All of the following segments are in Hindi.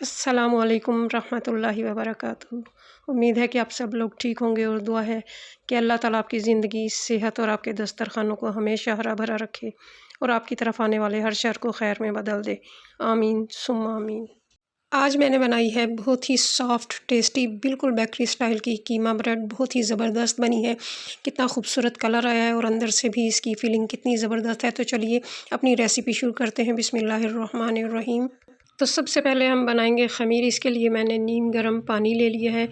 अस्सलामुअलैकुम रहमतुल्लाहि व बरकातुहू। उम्मीद है कि आप सब लोग ठीक होंगे और दुआ है कि अल्लाह ताला आपकी ज़िंदगी, सेहत और आपके दस्तरखानों को हमेशा हरा भरा रखे और आपकी तरफ आने वाले हर शर को खैर में बदल दे। आमीन सुम्मा आमीन। आज मैंने बनाई है बहुत ही सॉफ्ट टेस्टी बिल्कुल बेकरी स्टाइल की कीमा ब्रेड। बहुत ही ज़बरदस्त बनी है। कितना खूबसूरत कलर आया है और अंदर से भी इसकी फीलिंग कितनी ज़बरदस्त है। तो चलिए अपनी रेसिपी शुरू करते हैं। बिस्मिल्लाहिर्रहमानिर्रहीम। तो सबसे पहले हम बनाएंगे ख़मीर। इसके लिए मैंने नीम गर्म पानी ले लिया है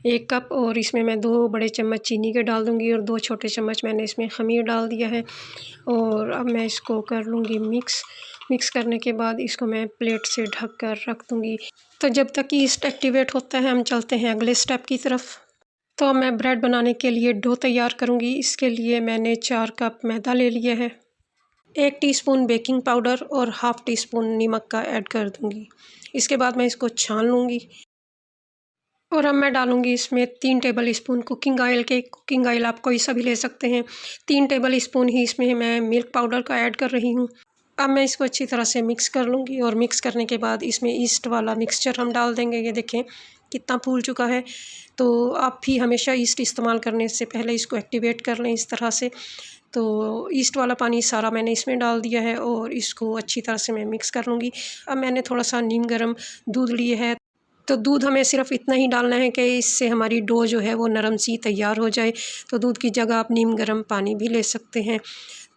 1 कप, और इसमें मैं 2 बड़े चम्मच चीनी के डाल दूँगी और 2 छोटे चम्मच मैंने इसमें ख़मीर डाल दिया है। और अब मैं इसको कर लूँगी मिक्स करने के बाद इसको मैं प्लेट से ढक कर रख दूँगी। तो जब तक ईस्ट एक्टिवेट होता है हम चलते हैं अगले स्टेप की तरफ। तो मैं ब्रेड बनाने के लिए डो तैयार करूँगी। इसके लिए मैंने 4 कप मैदा ले लिया है। 1 टीस्पून बेकिंग पाउडर और हाफ़ टी स्पून नमक का ऐड कर दूँगी। इसके बाद मैं इसको छान लूँगी और अब मैं डालूँगी इसमें 3 टेबल स्पून कुकिंग ऑयल आप कोई सा भी ले सकते हैं। 3 टेबल स्पून ही इसमें मैं मिल्क पाउडर का ऐड कर रही हूँ। अब मैं इसको अच्छी तरह से मिक्स कर लूँगी और मिक्स करने के बाद इसमें ईस्ट वाला मिक्सचर हम डाल देंगे। ये देखें कितना फूल चुका है। तो आप भी हमेशा ईस्ट इस्तेमाल करने से पहले इसको एक्टिवेट कर लें इस तरह से। तो ईस्ट वाला पानी सारा मैंने इसमें डाल दिया है और इसको अच्छी तरह से मैं मिक्स कर लूँगी। अब मैंने थोड़ा सा नीम गर्म दूध लिए है। तो दूध हमें सिर्फ इतना ही डालना है कि इससे हमारी डो जो है वो नरम सी तैयार हो जाए। तो दूध की जगह आप नीम गर्म पानी भी ले सकते हैं।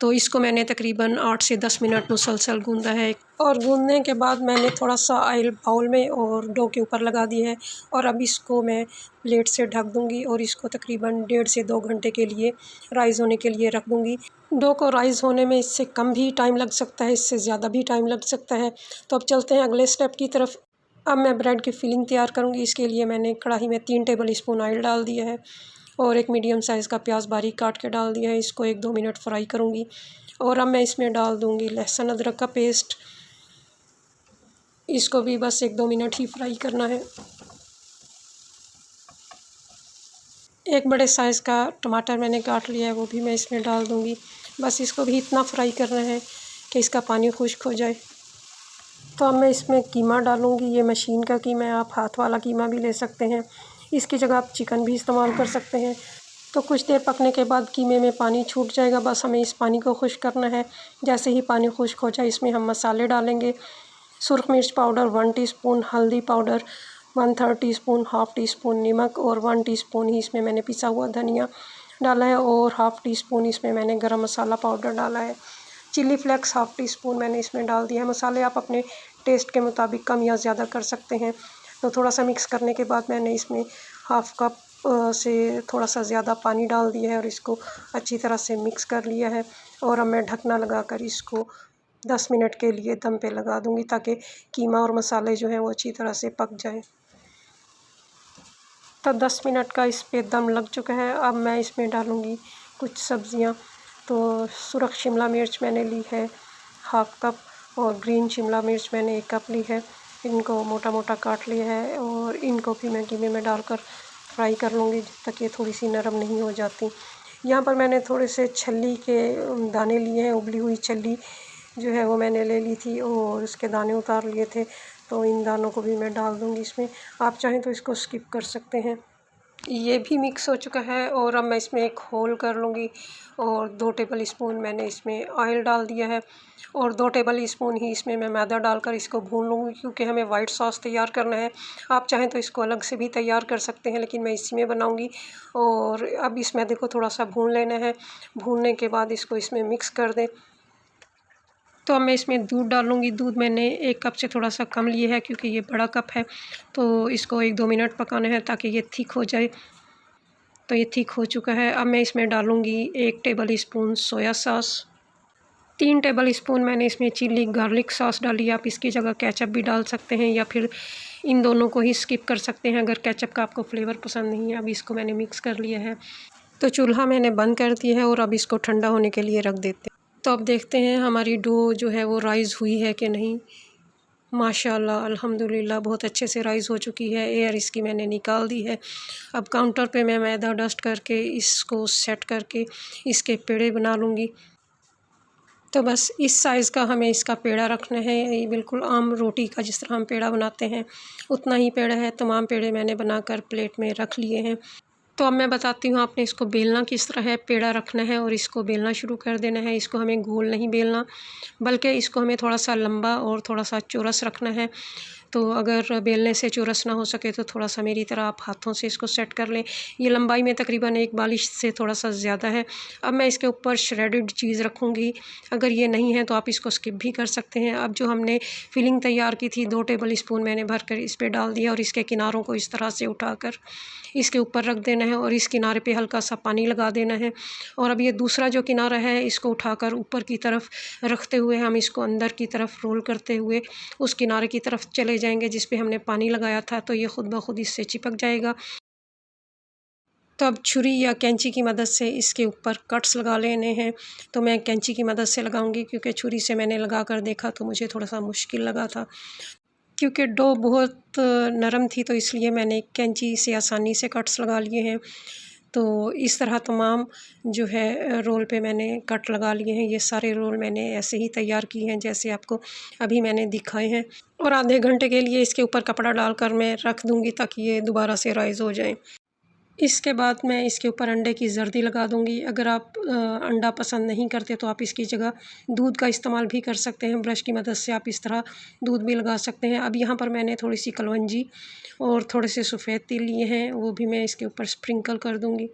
तो इसको मैंने तकरीबन 8 से 10 मिनट मुसलसल गूँधा है और गूँधने के बाद मैंने थोड़ा सा ऑयल बाउल में और डो के ऊपर लगा दिया है। और अब इसको मैं प्लेट से ढक दूँगी और इसको तकरीबन 1.5 से 2 घंटे के लिए राइज़ होने के लिए रख दूँगी। डो को राइज़ होने में इससे कम भी टाइम लग सकता है, इससे ज़्यादा भी टाइम लग सकता है। तो अब चलते हैं अगले स्टेप की तरफ। अब मैं ब्रेड की फिलिंग तैयार करूँगी। इसके लिए मैंने कढ़ाई में 3 टेबल स्पून ऑयल डाल दिया है और एक मीडियम साइज़ का प्याज बारीक काट के डाल दिया है। इसको 1-2 मिनट फ्राई करूँगी और अब मैं इसमें डाल दूँगी लहसुन अदरक का पेस्ट। इसको भी बस 1-2 मिनट ही फ्राई करना है। एक बड़े साइज़ का टमाटर मैंने काट लिया है, वो भी मैं इसमें डाल दूँगी। बस इसको भी इतना फ्राई करना है कि इसका पानी खुश्क हो जाए। तो अब मैं इसमें कीमा डालूँगी। ये मशीन का कीमा है, आप हाथ वाला कीमा भी ले सकते हैं। इसकी जगह आप चिकन भी इस्तेमाल कर सकते हैं। तो कुछ देर पकने के बाद कीमे में पानी छूट जाएगा। बस हमें इस पानी को खुश्क करना है। जैसे ही पानी खुश्क हो जाए इसमें हम मसाले डालेंगे। सुरख मिर्च पाउडर 1 टीस्पून, हल्दी powder 1/3 teaspoon, half tea spoon नमक और 1 टीस्पून ही इसमें मैंने पिसा हुआ धनिया डाला है और हाफ़ टी स्पून इसमें मैंने गरम मसाला पाउडर डाला है। Chilli flakes half teaspoon मैंने इसमें डाल दिया है। मसाले आप अपने टेस्ट के मुताबिक कम या ज़्यादा कर सकते हैं। तो थोड़ा सा मिक्स करने के बाद मैंने इसमें हाफ़ कप से थोड़ा सा ज़्यादा पानी डाल दिया है और इसको अच्छी तरह से मिक्स कर लिया है। और अब मैं ढकना लगाकर इसको 10 मिनट के लिए दम पे लगा दूँगी ताकि कीमा और मसाले जो हैं वो अच्छी तरह से पक जाएँ। तो 10 मिनट का इस पे दम लग चुका है। अब मैं इसमें डालूँगी कुछ सब्ज़ियाँ। तो सुरख शिमला मिर्च मैंने ली है हाफ़ कप और ग्रीन शिमला मिर्च मैंने 1 कप ली है। इनको मोटा मोटा काट लिया है और इनको भी मैं कीमे में डालकर फ्राई कर लूँगी जब तक ये थोड़ी सी नरम नहीं हो जाती। यहाँ पर मैंने थोड़े से छल्ली के दाने लिए हैं। उबली हुई छल्ली जो है वो मैंने ले ली थी और उसके दाने उतार लिए थे। तो इन दानों को भी मैं डाल दूँगी इसमें। आप चाहें तो इसको स्किप कर सकते हैं। ये भी मिक्स हो चुका है और अब मैं इसमें एक होल कर लूँगी और 2 टेबल स्पून मैंने इसमें ऑयल डाल दिया है और 2 टेबल स्पून ही इसमें मैं मैदा डालकर इसको भून लूँगी क्योंकि हमें वाइट सॉस तैयार करना है। आप चाहें तो इसको अलग से भी तैयार कर सकते हैं, लेकिन मैं इसी में बनाऊँगी। और अब इस मैदे को थोड़ा सा भून लेना है। भूनने के बाद इसको इसमें मिक्स कर दें। तो अब मैं इसमें दूध डालूँगी। दूध मैंने 1 कप से थोड़ा सा कम लिया है क्योंकि ये बड़ा कप है। तो इसको 1-2 मिनट पकाना है ताकि ये थिक हो जाए। तो ये थिक हो चुका है। अब मैं इसमें डालूँगी 1 table spoon soya sauce. 3 table spoon मैंने इसमें चिली गार्लिक सॉस डाली है। आप इसकी जगह केचप भी डाल सकते हैं या फिर इन दोनों को ही स्किप कर सकते हैं अगर केचप का आपको फ्लेवर पसंद नहीं है। अब इसको मैंने मिक्स कर लिया है। तो चूल्हा मैंने बंद कर दिया है और अब इसको ठंडा होने के लिए रख देते हैं। तो अब देखते हैं हमारी डो जो है वो राइज़ हुई है कि नहीं। माशाल्लाह अल्हम्दुलिल्लाह बहुत अच्छे से राइज़ हो चुकी है। एयर इसकी मैंने निकाल दी है। अब काउंटर पे मैं मैदा डस्ट करके इसको सेट करके इसके पेड़े बना लूँगी। तो बस इस साइज़ का हमें इसका पेड़ा रखना है। ये बिल्कुल आम रोटी का जिस तरह हम पेड़ा बनाते हैं उतना ही पेड़ा है। तमाम पेड़े मैंने बनाकर प्लेट में रख लिए हैं। तो अब मैं बताती हूँ आपने इसको बेलना किस तरह है। पेड़ा रखना है और इसको बेलना शुरू कर देना है। इसको हमें गोल नहीं बेलना, बल्कि इसको हमें थोड़ा सा लंबा और थोड़ा सा चौरस रखना है। तो अगर बेलने से चौरस ना हो सके तो थोड़ा सा मेरी तरह आप हाथों से इसको सेट कर लें। ये लंबाई में तकरीबन एक बालिश से थोड़ा सा ज़्यादा है। अब मैं इसके ऊपर श्रेडेड चीज़ रखूँगी। अगर ये नहीं है तो आप इसको स्किप भी कर सकते हैं। अब जो हमने फिलिंग तैयार की थी 2 टेबल स्पून मैंने भर कर इस पे डाल दिया और इसके किनारों को इस तरह से उठाकर इसके ऊपर रख देना है और इस किनारे पे हल्का सा पानी लगा देना है। और अब ये दूसरा जो किनारा है इसको उठाकर ऊपर की तरफ रखते हुए हम इसको अंदर की तरफ रोल करते हुए उस किनारे की तरफ चले जाएंगे जिस पे हमने पानी लगाया था, तो ये खुद ब खुद इससे चिपक जाएगा। तो अब छुरी या कैंची की मदद से इसके ऊपर कट्स लगा लेने हैं। तो मैं कैंची की मदद से लगाऊंगी क्योंकि छुरी से मैंने लगा कर देखा तो मुझे थोड़ा सा मुश्किल लगा था, क्योंकि डो बहुत नरम थी, तो इसलिए मैंने कैंची से आसानी से कट्स लगा लिए हैं। तो इस तरह तमाम जो है रोल पे मैंने कट लगा लिए हैं। ये सारे रोल मैंने ऐसे ही तैयार किए हैं जैसे आपको अभी मैंने दिखाए हैं। और आधे घंटे के लिए इसके ऊपर कपड़ा डालकर मैं रख दूँगी ताकि ये दोबारा से राइज़ हो जाएँ। इसके बाद मैं इसके ऊपर अंडे की जर्दी लगा दूँगी। अगर आप अंडा पसंद नहीं करते तो आप इसकी जगह दूध का इस्तेमाल भी कर सकते हैं। ब्रश की मदद से आप इस तरह दूध भी लगा सकते हैं। अब यहाँ पर मैंने थोड़ी सी कलवंजी और थोड़े से सफ़ेद तिल लिए हैं, वो भी मैं इसके ऊपर स्प्रिंकल कर दूँगी।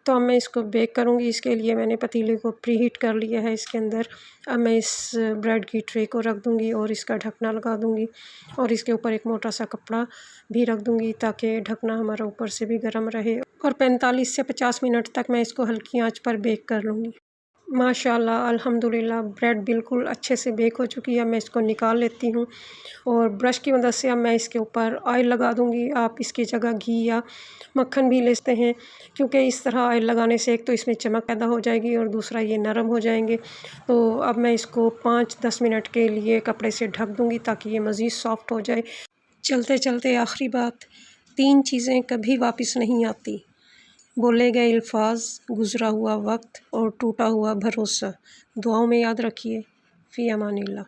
तो अब मैं इसको बेक करूँगी। इसके लिए मैंने पतीले को प्रीहीट कर लिया है। इसके अंदर अब मैं इस ब्रेड की ट्रे को रख दूँगी और इसका ढकना लगा दूँगी और इसके ऊपर एक मोटा सा कपड़ा भी रख दूँगी ताकि ढकना हमारा ऊपर से भी गर्म रहे। और 45 से 50 मिनट तक मैं इसको हल्की आंच पर बेक कर लूँगी। माशाल्लाह अल्हम्दुलिल्लाह ब्रेड बिल्कुल अच्छे से बेक हो चुकी है। मैं इसको निकाल लेती हूँ और ब्रश की मदद से अब मैं इसके ऊपर ऑयल लगा दूँगी। आप इसकी जगह घी या मक्खन भी ले सकते हैं, क्योंकि इस तरह ऑयल लगाने से एक तो इसमें चमक पैदा हो जाएगी और दूसरा ये नरम हो जाएंगे। तो अब मैं इसको 5-10 मिनट के लिए कपड़े से ढक दूँगी ताकि ये मज़ीद सॉफ्ट हो जाए। चलते चलते आखिरी बात, 3 चीज़ें कभी वापस नहीं आती: बोले गए अल्फाज, गुज़रा हुआ वक्त और टूटा हुआ भरोसा। दुआओं में याद रखिए। फ़ी अमानिल्लाह।